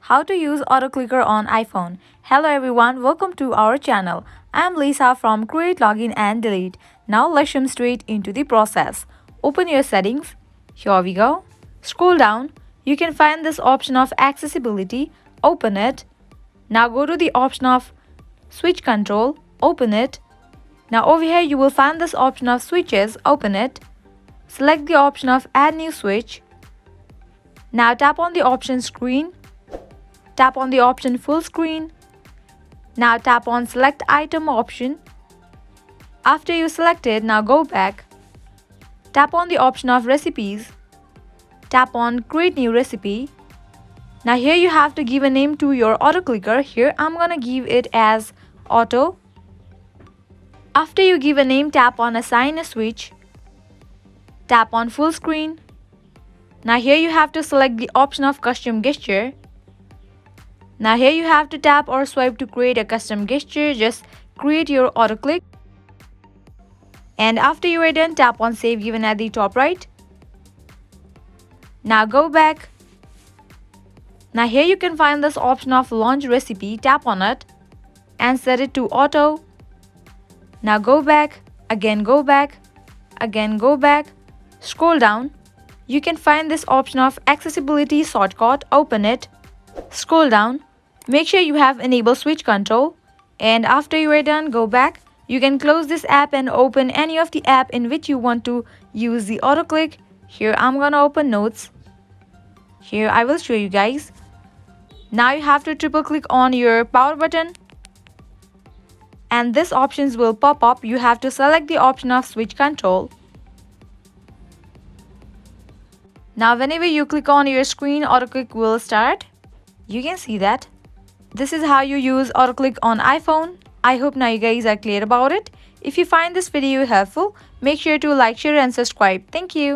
How to use autoclicker on iPhone. Hello everyone, welcome to our channel. I am Lisa from Create, Login and Delete. Now let's jump straight into the process. Open your settings. Here we go. Scroll down. You can find this option of accessibility. Open it. Now go to the option of switch control. Open it. Now over here you will find this option of switches. Open it. Select the option of add new switch. Now tap on the option screen. Tap on the option full screen. Now tap on select item option. After you select it, now go back. Tap on the option of recipes. Tap on create new recipe. Now here you have to give a name to your autoclicker. Here I'm gonna give it as auto. After you give a name, tap on assign a switch. Tap on full screen. Now here you have to select the option of custom gesture. Now here you have to tap or swipe to create a custom gesture. Just create your autoclick. And after you are done, tap on save given at the top right. Now go back. Now here you can find this option of launch recipe. Tap on it and set it to auto. Now go back, again go back, again go back. Scroll down. You can find this option of accessibility shortcut. Open it. Scroll down. Make sure you have enabled switch control. And after you are done, go back. You can close this app and open any of the app in which you want to use the autoclick. Here I'm gonna open notes. Here I will show you guys. Now you have to triple click on your power button. And this options will pop up. You have to select the option of switch control. Now whenever you click on your screen, autoclick will start. You can see that. This is how you use autoclick on iPhone. I hope now you guys are clear about it. If you find this video helpful, make sure to like, share and subscribe. Thank you.